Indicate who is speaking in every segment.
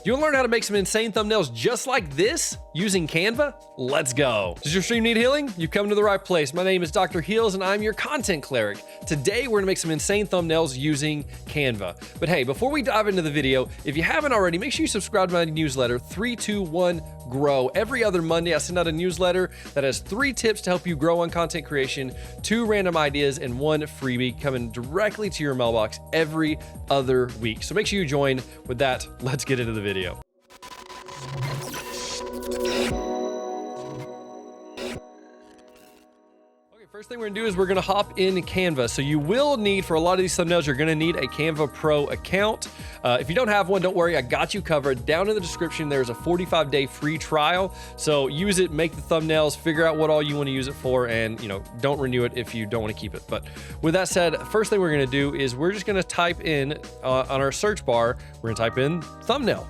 Speaker 1: You want to learn how to make some insane thumbnails just like this using Canva? Let's go. Does your stream need healing? You've come to the right place. My name is Dr. Heals and I'm your content cleric. Today, we're gonna make some insane thumbnails using Canva. But hey, before we dive into the video, if you haven't already, make sure you subscribe to my newsletter, 321 Grow. Every other Monday, I send out a newsletter that has 3 tips to help you grow on content creation, 2 random ideas, and 1 freebie coming directly to your mailbox every other week. So make sure you join. With that, let's get into the video. First thing we're gonna do is we're gonna hop in Canva. So you will need, for a lot of these thumbnails, you're gonna need a Canva Pro account. If you don't have one, don't worry, I got you covered. Down in the description, there's a 45-day free trial. So use it, make the thumbnails, figure out what all you wanna use it for, and don't renew it if you don't wanna keep it. But with that said, first thing we're gonna do is we're just gonna type in, on our search bar, we're gonna type in thumbnail.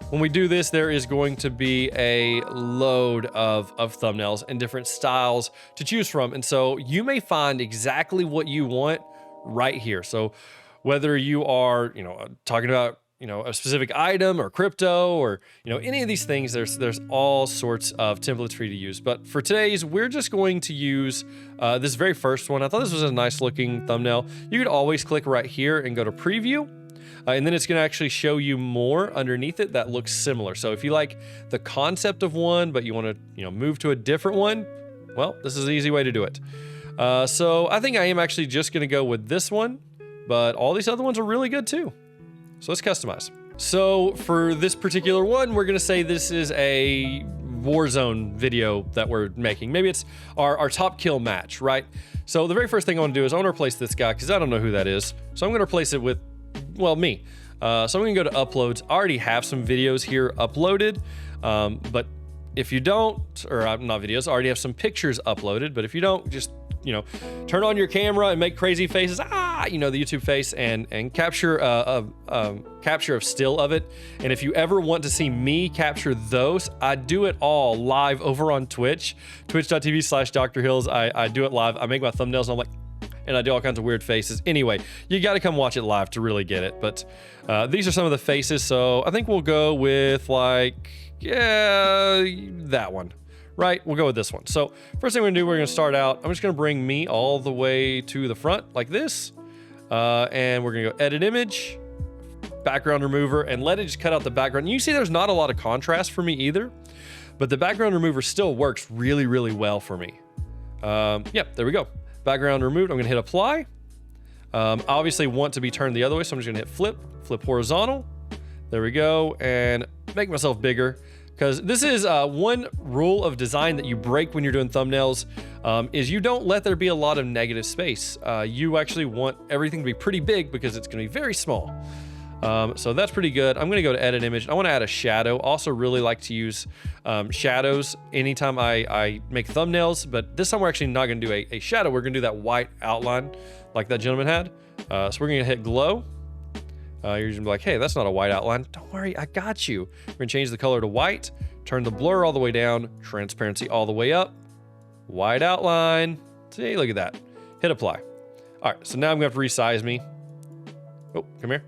Speaker 1: When we do this, there is going to be a load of thumbnails and different styles to choose from. And so you may find exactly what you want right here. So whether you are, talking about, a specific item or crypto or, any of these things, there's all sorts of templates for you to use. But for today's, we're just going to use this very first one. I thought this was a nice looking thumbnail. You could always click right here and go to preview. And then it's going to actually show you more underneath it that looks similar. So if you like the concept of one, but you want to, move to a different one, well, this is the easy way to do it. So I think I am actually just going to go with this one, but all these other ones are really good too. So let's customize. So for this particular one, we're going to say this is a Warzone video that we're making. Maybe it's our top kill match, right? So the very first thing I want to do is I want to replace this guy because I don't know who that is. So I'm going to replace it with, well, me. So I'm gonna go to uploads. I already have some videos here uploaded, but if you don't, or not videos, I already have some pictures uploaded, but if you don't, just, turn on your camera and make crazy faces, the YouTube face, and capture a capture of still of it. And if you ever want to see me capture those, I do it all live over on Twitch, twitch.tv/Dr. Hills. I do it live. I make my thumbnails and I'm like, and I do all kinds of weird faces. Anyway, you got to come watch it live to really get it. But these are some of the faces. So I think we'll go with that one, right? We'll go with this one. So first thing we're gonna do, we're gonna start out. I'm just gonna bring me all the way to the front like this. And we're gonna go edit image, background remover, and let it just cut out the background. You see there's not a lot of contrast for me either, but the background remover still works really, really well for me. Yep, there we go. Background removed. I'm gonna hit apply. I obviously want to be turned the other way, so I'm just gonna hit flip horizontal. There we go, and make myself bigger, because this is one rule of design that you break when you're doing thumbnails, is you don't let there be a lot of negative space. You actually want everything to be pretty big because it's gonna be very small. So that's pretty good. I'm gonna go to edit image. I wanna add a shadow. Also really like to use shadows anytime I make thumbnails, but this time we're actually not gonna do a shadow. We're gonna do that white outline like that gentleman had. So we're gonna hit glow. You're gonna be like, hey, that's not a white outline. Don't worry, I got you. We're gonna change the color to white, turn the blur all the way down, transparency all the way up, white outline. See, look at that. Hit apply. All right, so now I'm gonna have to resize me. Oh, come here.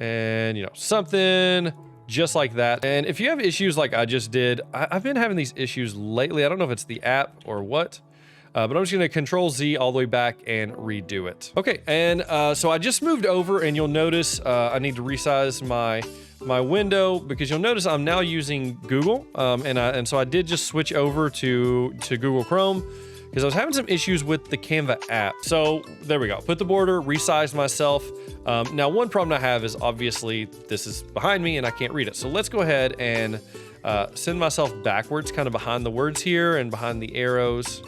Speaker 1: And something just like that. And if you have issues like I just did, I've been having these issues lately. I don't know if it's the app or what, but I'm just gonna Control Z all the way back and redo it. Okay, and so I just moved over, and you'll notice I need to resize my window, because you'll notice I'm now using Google, and so I did just switch over to Google Chrome, because I was having some issues with the Canva app. So there we go. Put the border, resized myself. Now, one problem I have is obviously this is behind me and I can't read it. So let's go ahead and send myself backwards, kind of behind the words here and behind the arrows,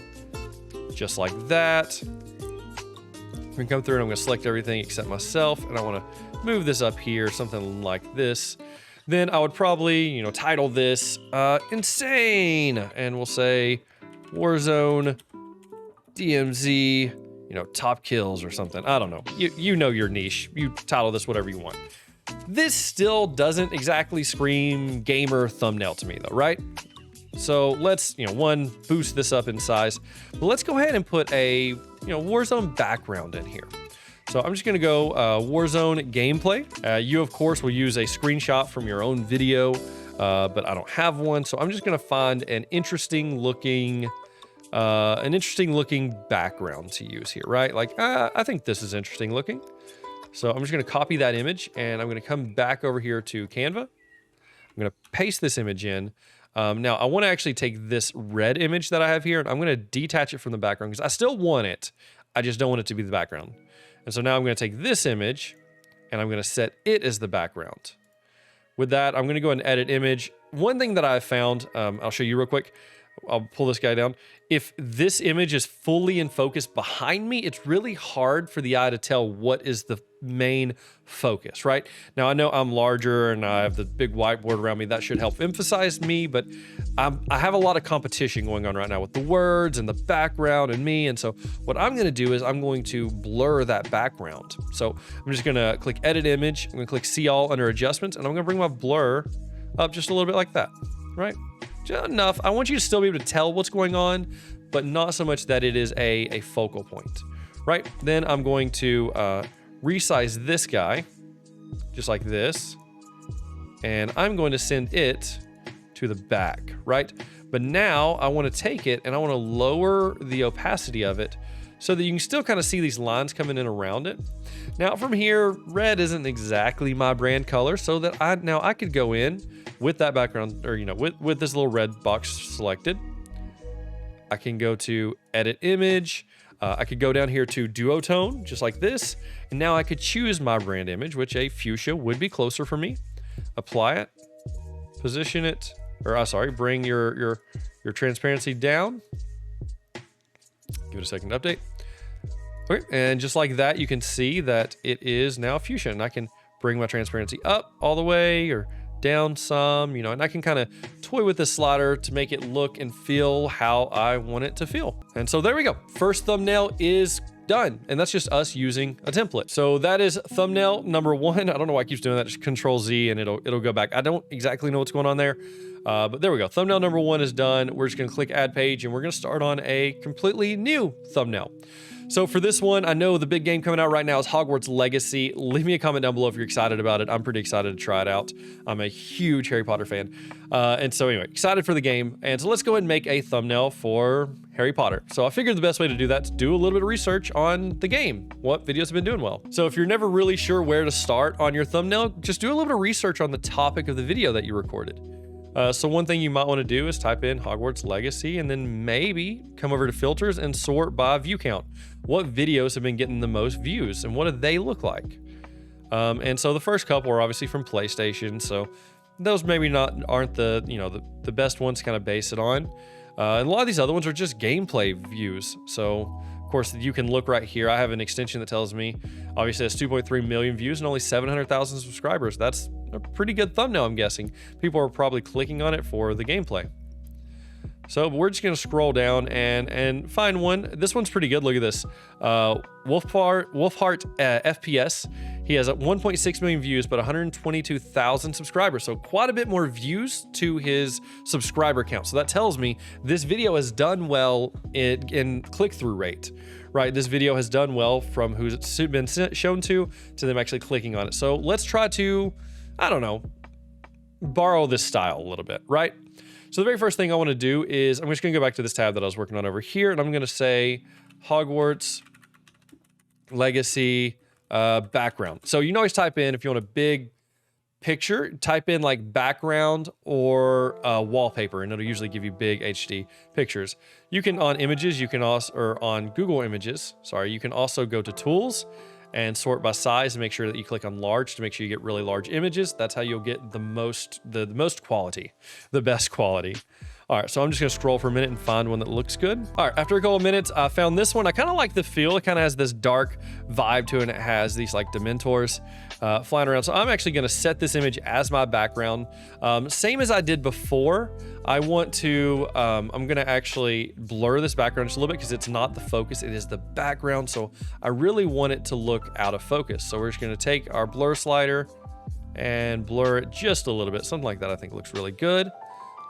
Speaker 1: just like that. I'm gonna come through and I'm gonna select everything except myself, and I wanna move this up here, something like this. Then I would probably, title this Insane, and we'll say Warzone DMZ, top kills or something. I don't know. You know your niche. You title this whatever you want. This still doesn't exactly scream gamer thumbnail to me though, right? So let's, one, boost this up in size, but let's go ahead and put a, Warzone background in here. So I'm just gonna go Warzone gameplay. You of course will use a screenshot from your own video, but I don't have one. So I'm just gonna find an interesting looking background to use here, right? Like, I think this is interesting looking. So I'm just gonna copy that image and I'm gonna come back over here to Canva. I'm gonna paste this image in. Now I wanna actually take this red image that I have here and I'm gonna detach it from the background because I still want it. I just don't want it to be the background. And so now I'm gonna take this image and I'm gonna set it as the background. With that, I'm gonna go ahead and edit image. One thing that I've found, I'll show you real quick. I'll pull this guy down. If this image is fully in focus behind me, it's really hard for the eye to tell what is the main focus, right? Now, I know I'm larger and I have the big whiteboard around me. That should help emphasize me, but I have a lot of competition going on right now with the words and the background and me. And so what I'm gonna do is I'm going to blur that background. So I'm just gonna click Edit Image. I'm gonna click See All under Adjustments, and I'm gonna bring my blur up just a little bit like that, right? Just enough. I want you to still be able to tell what's going on, but not so much that it is a focal point, right? Then I'm going to resize this guy, just like this, and I'm going to send it to the back, right? But now I want to take it and I want to lower the opacity of it so that you can still kind of see these lines coming in around it. Now from here, red isn't exactly my brand color, so that I could go in with that background, or with this little red box selected. I can go to Edit Image. I could go down here to Duotone, just like this, and now I could choose my brand image, which a fuchsia would be closer for me. Apply it, position it, or sorry, bring your transparency down. Give it a second to update. Okay, and just like that, you can see that it is now fuchsia, and I can bring my transparency up all the way or down some, and I can kind of toy with this slider to make it look and feel how I want it to feel. And so there we go. First thumbnail is done, and that's just us using a template. So that is thumbnail number one. I don't know why it keeps doing that. Just Control Z and it'll go back. I don't exactly know what's going on there, but there we go. Thumbnail number one is done. We're just gonna click Add Page, and we're gonna start on a completely new thumbnail. So for this one, I know the big game coming out right now is Hogwarts Legacy. Leave me a comment down below if you're excited about it. I'm pretty excited to try it out. I'm a huge Harry Potter fan. And so anyway, excited for the game. And so let's go ahead and make a thumbnail for Harry Potter. So I figured the best way to do that is do a little bit of research on the game. What videos have been doing well? So if you're never really sure where to start on your thumbnail, just do a little bit of research on the topic of the video that you recorded. So one thing you might want to do is type in Hogwarts Legacy and then maybe come over to filters and sort by view count. What videos have been getting the most views and what do they look like? And so the first couple are obviously from PlayStation, so those maybe aren't the best ones to kind of base it on. And a lot of these other ones are just gameplay views. So of course you can look right here. I have an extension that tells me obviously it's 2.3 million views and only 700,000 subscribers. That's a pretty good thumbnail, I'm guessing. People are probably clicking on it for the gameplay. So we're just gonna scroll down and find one. This one's pretty good. Look at this. Wolfheart FPS. He has 1.6 million views, but 122,000 subscribers. So quite a bit more views to his subscriber count. So that tells me this video has done well in click-through rate, right? This video has done well from who's it's been shown to them actually clicking on it. So let's try to, I don't know, borrow this style a little bit, right? So the very first thing I want to do is I'm just going to go back to this tab that I was working on over here, and I'm going to say Hogwarts Legacy background. So you can always type in, if you want a big picture, type in like background or wallpaper, and it'll usually give you big HD pictures. You can on images, you can also, or on Google Images, sorry, you can also go to Tools and sort by size and make sure that you click on large to make sure you get really large images. That's how you'll get the most quality, the best quality. All right, so I'm just gonna scroll for a minute and find one that looks good. All right, after a couple of minutes, I found this one. I kind of like the feel. It kind of has this dark vibe to it, and it has these like Dementors flying around. So I'm actually gonna set this image as my background. Same as I did before. I want to, I'm gonna actually blur this background just a little bit because it's not the focus, it is the background. So I really want it to look out of focus. So we're just gonna take our blur slider and blur it just a little bit. Something like that I think looks really good.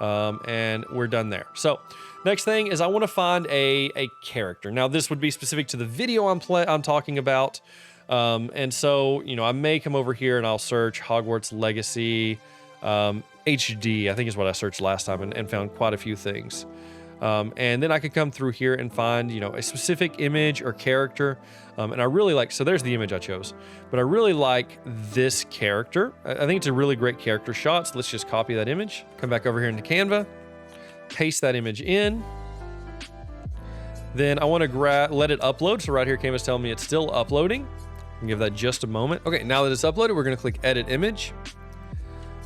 Speaker 1: And we're done there. So next thing is I want to find a character. Now this would be specific to the video I'm talking about. And so, you know, I may come over here and I'll search Hogwarts Legacy HD, I think is what I searched last time, and found quite a few things. And then I could come through here and find, you know, a specific image or character. And I really like, so there's the image I chose, but I really like this character. I think it's a really great character shot. So let's just copy that image, come back over here into Canva, paste that image in. Then I want to let it upload. So right here, Canva's telling me it's still uploading. I'll give that just a moment. Okay, now that it's uploaded, we're going to click Edit Image.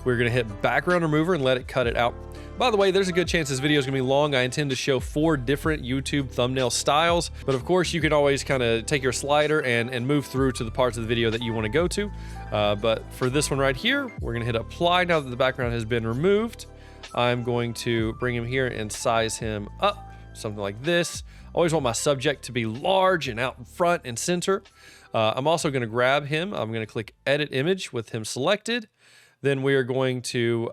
Speaker 1: We're going to hit Background Remover and let it cut it out. By the way, there's a good chance this video is going to be long. I intend to show 4 different YouTube thumbnail styles, but of course you can always kind of take your slider and move through to the parts of the video that you want to go to. But for this one right here, we're going to hit Apply now that the background has been removed. I'm going to bring him here and size him up, something like this. I always want my subject to be large and out in front and center. I'm also going to grab him. I'm going to click Edit Image with him selected. Then we are going to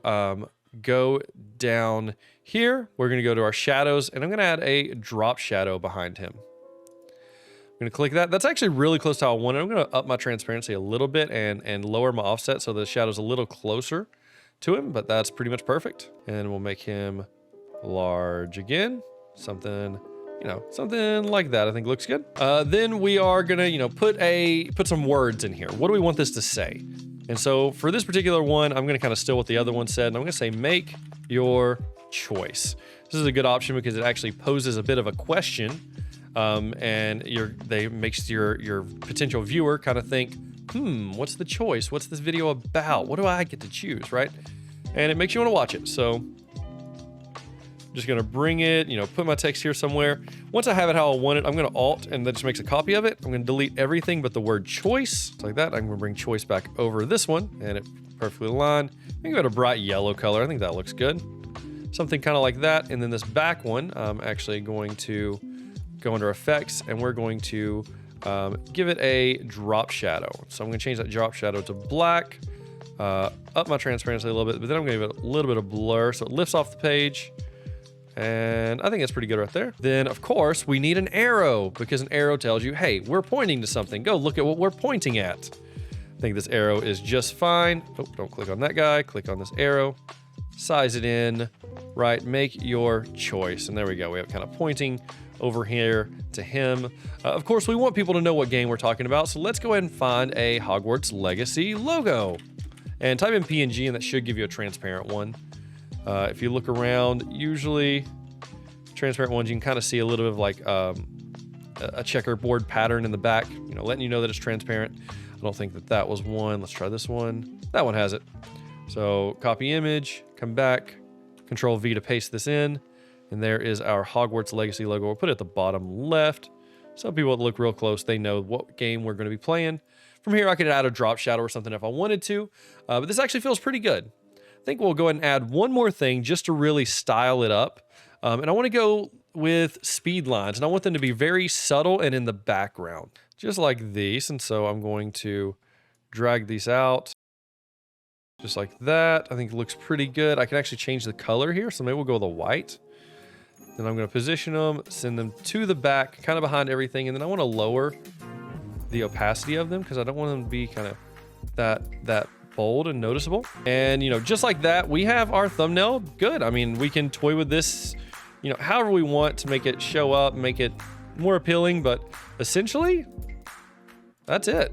Speaker 1: go down here. We're going to go to our shadows, and I'm going to add a drop shadow behind him. I'm going to click that. That's actually really close to how I want it. I'm going to up my transparency a little bit and lower my offset so the shadow's a little closer to him, but that's pretty much perfect. And we'll make him large again. Something, you know, something like that I think looks good. Then we are going to, you know, put some words in here. What do we want this to say? And so for this particular one, I'm going to kind of steal what the other one said, and I'm going to say, make your choice. This is a good option because it actually poses a bit of a question, and makes your potential viewer kind of think, what's the choice? What's this video about? What do I get to choose, right? And it makes you want to watch it. So just going to bring it, you know, put my text here somewhere. Once I have it how I want it, I'm going to Alt, and that just makes a copy of it. I'm going to delete everything but the word choice. It's like that. I'm going to bring choice back over this one, and it perfectly aligned. I'm going to go to bright yellow color. I think that looks good. Something kind of like that. And then this back one, I'm actually going to go under effects, and we're going to give it a drop shadow. So I'm going to change that drop shadow to black, up my transparency a little bit, but then I'm going to give it a little bit of blur so it lifts off the page. And I think that's pretty good right there. Then, of course, we need an arrow, because an arrow tells you, hey, we're pointing to something. Go look at what we're pointing at. I think this arrow is just fine. Oh, don't click on that guy. Click on this arrow. Size it in. Right, make your choice. And there we go. We have it kind of pointing over here to him. Of course, we want people to know what game we're talking about. So let's go ahead and find a Hogwarts Legacy logo. And type in PNG, and that should give you a transparent one. If you look around, usually transparent ones, you can kind of see a little bit of like a checkerboard pattern in the back, you know, letting you know that it's transparent. I don't think that was one. Let's try this one. That one has it. So copy image, come back, Control V to paste this in. And there is our Hogwarts Legacy logo. We'll put it at the bottom left. Some people that look real close, they know what game we're going to be playing. From here, I could add a drop shadow or something if I wanted to, but this actually feels pretty good. I think we'll go ahead and add one more thing just to really style it up. And I want to go with speed lines, and I want them to be very subtle and in the background, just like these. And so I'm going to drag these out just like that. I think it looks pretty good. I can actually change the color here, so maybe we'll go with a white. Then I'm going to position them, send them to the back, kind of behind everything, and then I want to lower the opacity of them because I don't want them to be kind of that bold and noticeable. And, you know, just like that, we have our thumbnail good. I mean, we can toy with this, you know, however we want to make it show up, make it more appealing, but essentially, that's it.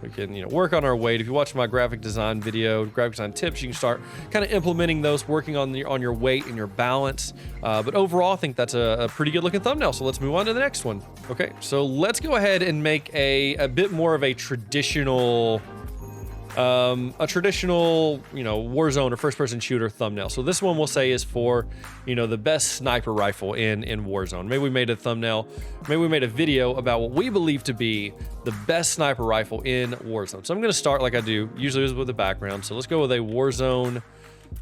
Speaker 1: We can, you know, work on our weight. If you watch my graphic design video, graphic design tips, you can start kind of implementing those, working on your weight and your balance. But overall, I think that's a pretty good looking thumbnail. So let's move on to the next one. Okay, so let's go ahead and make a bit more of a traditional, you know, Warzone or first-person shooter thumbnail. So this one we'll say is for, you know, the best sniper rifle in Warzone. Maybe we made a thumbnail, maybe we made a video about what we believe to be the best sniper rifle in Warzone. So I'm going to start like I do usually with the background. So let's go with a Warzone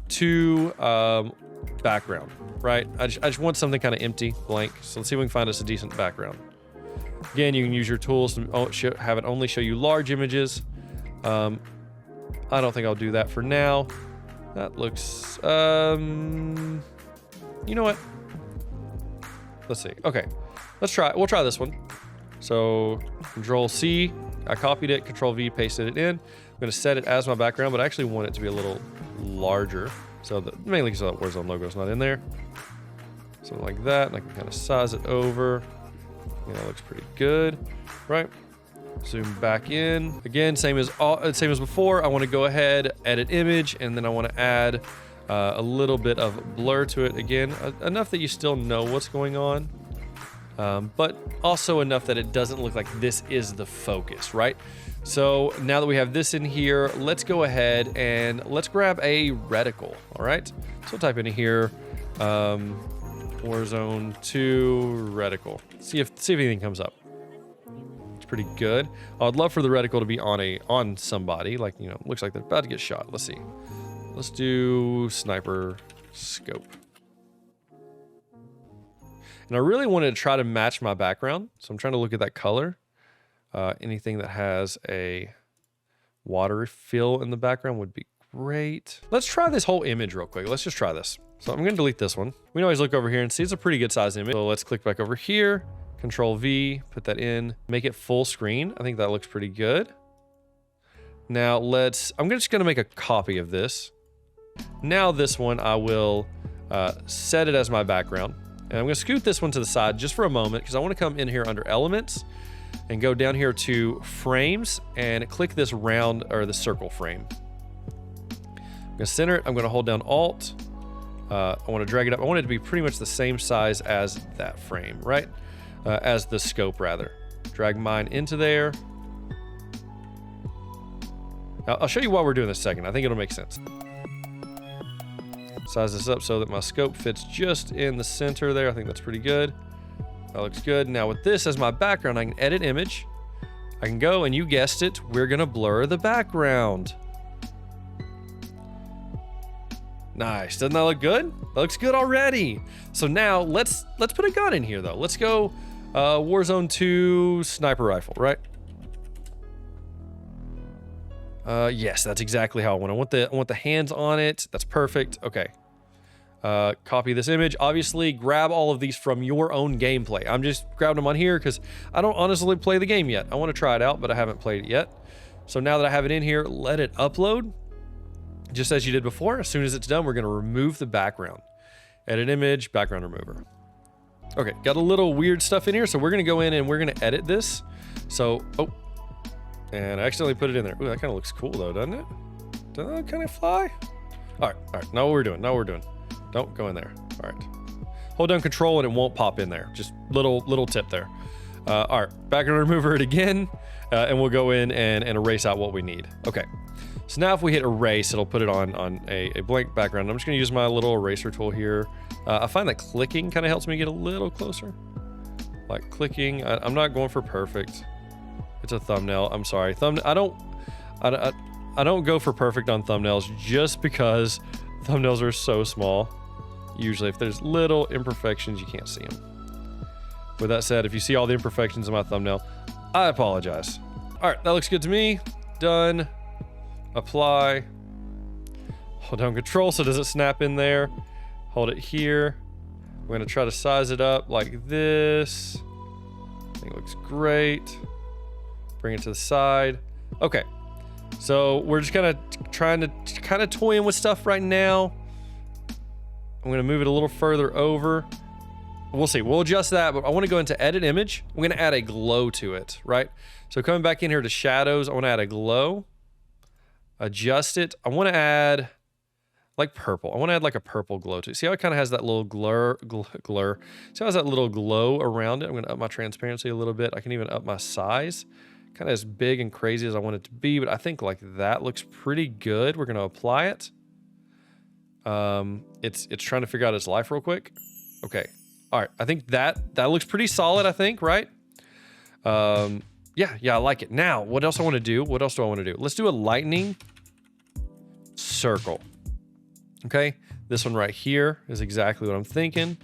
Speaker 1: 2 background, right? I just want something kind of empty, blank. So let's see if we can find us a decent background. Again, you can use your tools to have it only show you large images. I don't think I'll do that for now. That looks, you know what? Let's see. Okay, we'll try this one. So Control C, I copied it, Control V, pasted it in. I'm gonna set it as my background, but I actually want it to be a little larger. So that, mainly so that Warzone logo is not in there. Something like that, and I can kind of size it over. Yeah, that looks pretty good, right? Zoom back in. Again, same as before. I want to go ahead, edit image, and then I want to add a little bit of blur to it. Again, enough that you still know what's going on, but also enough that it doesn't look like this is the focus, right? So now that we have this in here, let's go ahead and let's grab a reticle, all right? So we'll type in here, Warzone 2 reticle. See if anything comes up. It's pretty good. I'd love for the reticle to be on somebody, like, you know, looks like they're about to get shot. Let's see. Let's do sniper scope. And I really wanted to try to match my background, so I'm trying to look at that color. Anything that has a water fill in the background would be great. Let's try this whole image real quick. Let's just try this. So I'm gonna delete this one. We can always look over here and see it's a pretty good size image. So let's click back over here, Control V, put that in, make it full screen. I think that looks pretty good. Now I'm just gonna make a copy of this. Now this one, I will set it as my background. And I'm gonna scoot this one to the side just for a moment because I wanna come in here under elements and go down here to frames and click this round or the circle frame. I'm gonna center it, I'm gonna hold down Alt. I wanna drag it up. I want it to be pretty much the same size as that frame, right? As the scope rather. Drag mine into there. Now, I'll show you why we're doing this second. I think it'll make sense. Size this up so that my scope fits just in the center there. I think that's pretty good. That looks good. Now with this as my background, I can edit image. I can go, and you guessed it, we're gonna blur the background. Nice, doesn't that look good? That looks good already. So now let's put a gun in here though. Let's go Warzone 2 sniper rifle, right? Yes, that's exactly how I want. I want the hands on it. That's perfect. Okay. Copy this image. Obviously, grab all of these from your own gameplay. I'm just grabbing them on here because I don't honestly play the game yet. I want to try it out, but I haven't played it yet. So now that I have it in here, let it upload. Just as you did before, as soon as it's done, we're going to remove the background. Edit image, background remover. Okay, got a little weird stuff in here, so we're going to go in and we're going to edit this. So, and I accidentally put it in there. Ooh, that kind of looks cool though, doesn't it? Doesn't that kind of fly? All right, now what we're doing, Don't go in there. All right. Hold down Control and it won't pop in there. Just little tip there. All right, background remover it again, and we'll go in and erase out what we need. Okay. So now if we hit erase, it'll put it on a blank background. I'm just gonna use my little eraser tool here. I find that clicking kind of helps me get a little closer. Like clicking, I'm not going for perfect. It's a thumbnail, I'm sorry. I don't go for perfect on thumbnails just because thumbnails are so small. Usually if there's little imperfections, you can't see them. With that said, if you see all the imperfections in my thumbnail, I apologize. All right, that looks good to me. Done. Apply. Hold down Control so does it snap in there. Hold it here. We're gonna try to size it up like this. I think it looks great. Bring it to the side. Okay. So we're just trying to toy in with stuff right now. I'm gonna move it a little further over. We'll see, we'll adjust that, but I wanna go into edit image. I'm gonna add a glow to it, right? So coming back in here to shadows, I wanna add a glow. Adjust it. I wanna add like purple. I wanna add like a purple glow to it. See how it kind of has that little glur. See how it has that little glow around it? I'm gonna up my transparency a little bit. I can even up my size. Kind of as big and crazy as I want it to be, but I think like that looks pretty good. We're gonna apply it. It's trying to figure out its life real quick. Okay, all right. I think that looks pretty solid. I think, right? Yeah, I like it. Now, what else I want to do? What else do I want to do? Let's do a lightning circle. Okay, this one right here is exactly what I'm thinking.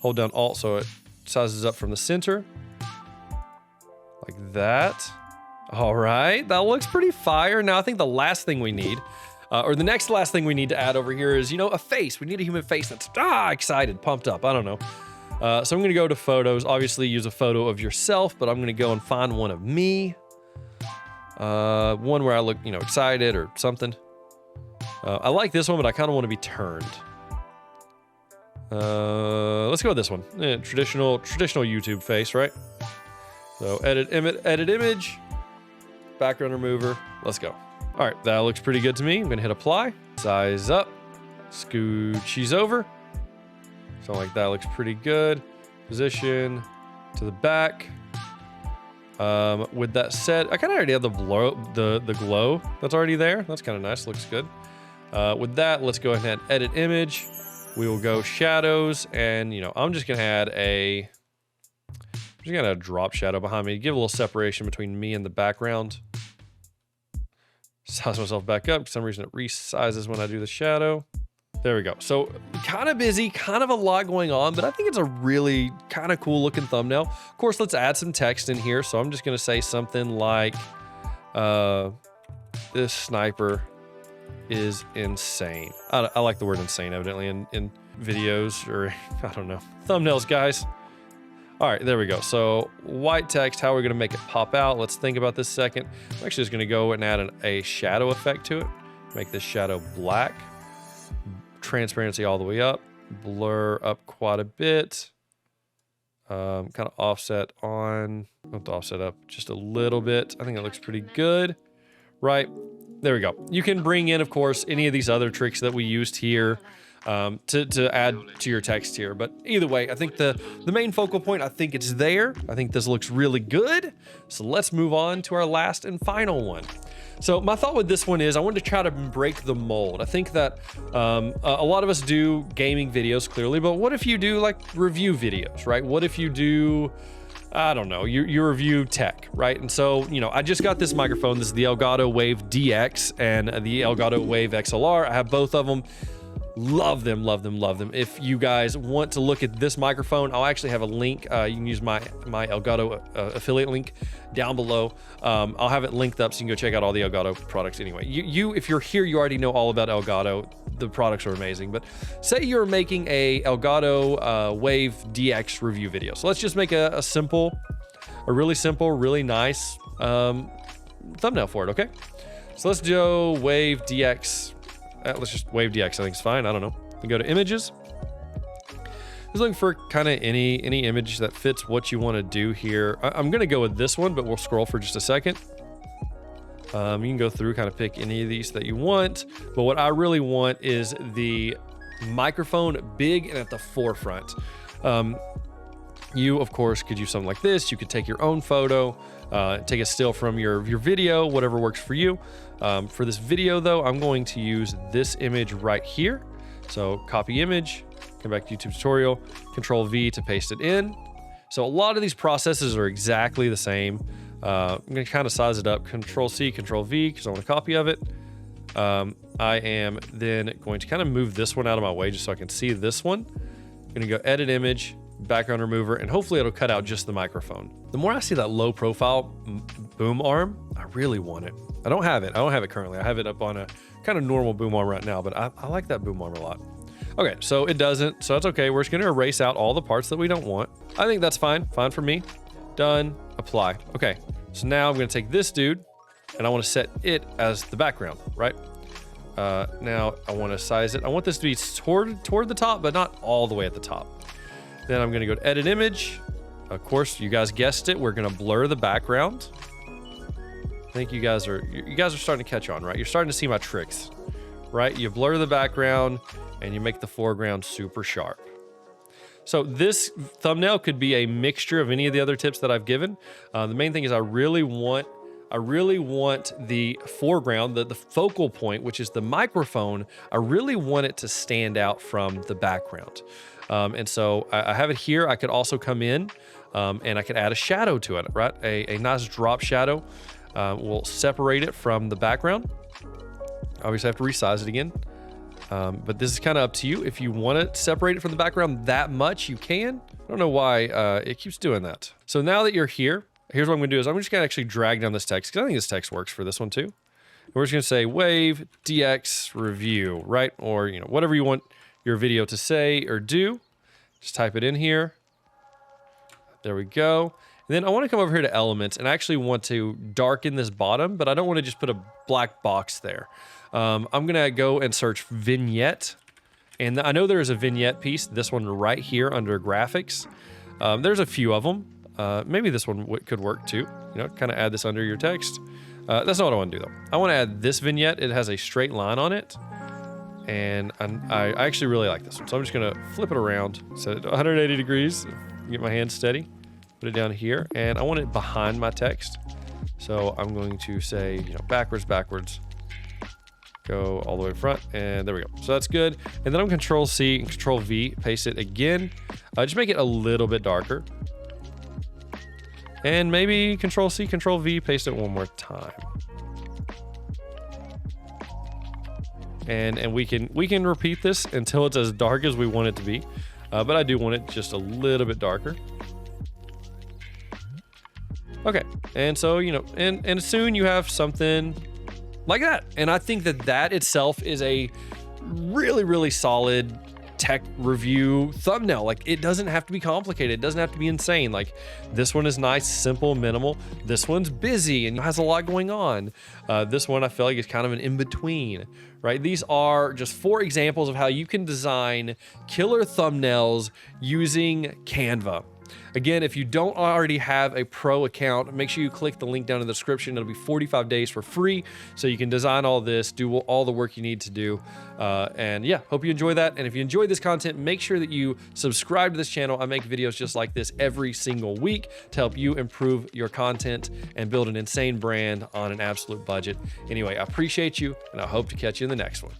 Speaker 1: Hold down Alt so it sizes up from the center. Like that. All right, that looks pretty fire. Now I think the last thing we need, or the next last thing we need to add over here is, you know, a face. We need a human face that's excited, pumped up. I don't know. So I'm gonna go to photos, obviously use a photo of yourself, but I'm gonna go and find one of me. One where I look, you know, excited or something. I like this one, but I kind of want to be turned. Let's go with this one. Traditional YouTube face, right? So edit image, background remover. Let's go. All right, that looks pretty good to me. I'm gonna hit apply, size up, scoochies over. So like that looks pretty good. Position to the back. With that said, I kind of already have the glow that's already there. That's kind of nice, looks good. With that, let's go ahead and edit image. We will go shadows, and you know, I'm just gonna add a drop shadow behind me, give a little separation between me and the background. Size myself back up. For some reason it resizes when I do the shadow. There we go. So kind of busy, kind of a lot going on, but I think it's a really kind of cool looking thumbnail. Of course, let's add some text in here. So I'm just gonna say something like, this sniper is insane. I like the word insane, evidently, in videos, or I don't know, thumbnails, guys. All right, there we go. So white text, how are we gonna make it pop out? Let's think about this a second. I'm actually just gonna go and add a shadow effect to it. Make this shadow black. Transparency all the way up. Blur up quite a bit. Kind of offset on, not the offset up, just a little bit. I think it looks pretty good, right? There we go. You can bring in, of course, any of these other tricks that we used here to add to your text here. But either way, I think the main focal point, I think it's there. I think this looks really good. So let's move on to our last and final one. So my thought with this one is I wanted to try to break the mold. I think that a lot of us do gaming videos clearly, but what if you do like review videos, right? What if you do, I don't know, you review tech, right? And so, you know, I just got this microphone. This is the Elgato Wave DX and the Elgato Wave XLR. I have both of them. Love them, love them, love them. If you guys want to look at this microphone, I'll actually have a link. You can use my Elgato affiliate link down below. I'll have it linked up so you can go check out all the Elgato products anyway. If you're here, you already know all about Elgato. The products are amazing. But say you're making a Elgato Wave DX review video. So let's just make a really simple, really nice thumbnail for it, okay? So let's do Wave DX. Let's just Wave DX, I think it's fine. I don't know. We go to images. Just looking for kind of any image that fits what you want to do here. I'm going to go with this one, but we'll scroll for just a second. You can go through, kind of pick any of these that you want. But what I really want is the microphone big and at the forefront. You, of course, could use something like this. You could take your own photo, take a still from your video, whatever works for you. For this video, though, I'm going to use this image right here. So copy image, come back to YouTube tutorial, Control V to paste it in. So a lot of these processes are exactly the same. I'm going to kind of size it up, Control C, Control V, because I want a copy of it. I am then going to kind of move this one out of my way just so I can see this one. I'm going to go edit image, background remover, and hopefully it'll cut out just the microphone. The more I see that low profile boom arm, I really want it. I don't have it currently. I have it up on a kind of normal boom arm right now, but I like that boom arm a lot. Okay, so it doesn't, so that's okay. We're just gonna erase out all the parts that we don't want. I think that's fine for me. Done, apply. Okay, so now I'm gonna take this dude and I wanna set it as the background, right? Now I wanna size it. I want this to be toward the top, but not all the way at the top. Then I'm gonna go to edit image. Of course, you guys guessed it. We're gonna blur the background. I think you guys are starting to catch on, right? You're starting to see my tricks, right? You blur the background and you make the foreground super sharp. So this thumbnail could be a mixture of any of the other tips that I've given. The main thing is I really want the foreground, the focal point, which is the microphone. I really want it to stand out from the background. And so I have it here. I could also come in and I could add a shadow to it, right? A nice drop shadow. We'll separate it from the background. Obviously, I have to resize it again. But this is kind of up to you. If you want to separate it from the background that much, you can. I don't know why it keeps doing that. So now that you're here, here's what I'm going to do is I'm just going to actually drag down this text because I think this text works for this one too. And we're just going to say Wave DX review, right? Or, you know, whatever you want your video to say or do. Just type it in here. There we go. And then I want to come over here to elements, and I actually want to darken this bottom, but I don't want to just put a black box there. I'm going to go and search vignette. And I know there is a vignette piece, this one right here under graphics. There's a few of them. Maybe this one could work too. You know, kind of add this under your text. That's not what I want to do though. I want to add this vignette. It has a straight line on it. And I actually really like this one. So I'm just going to flip it around, set it to 180 degrees, get my hand steady, put it down here. And I want it behind my text. So I'm going to say, you know, backwards, go all the way in front, and there we go. So that's good. And then I'm Control C and Control V, paste it again. Just make it a little bit darker. And maybe Control C, Control V, paste it one more time. And we can repeat this until it's as dark as we want it to be. But I do want it just a little bit darker. Okay, and so, you know, and soon you have something like that. And I think that that itself is a really, really solid tech review thumbnail. Like, it doesn't have to be complicated. It doesn't have to be insane. Like, this one is nice, simple, minimal. This one's busy and has a lot going on. This one I feel like is kind of an in-between, right? These are just 4 examples of how you can design killer thumbnails using Canva. Again, if you don't already have a pro account, make sure you click the link down in the description. It'll be 45 days for free, so you can design all this, do all the work you need to do. And yeah, hope you enjoy that. And if you enjoyed this content, make sure that you subscribe to this channel. I make videos just like this every single week to help you improve your content and build an insane brand on an absolute budget. Anyway, I appreciate you, and I hope to catch you in the next one.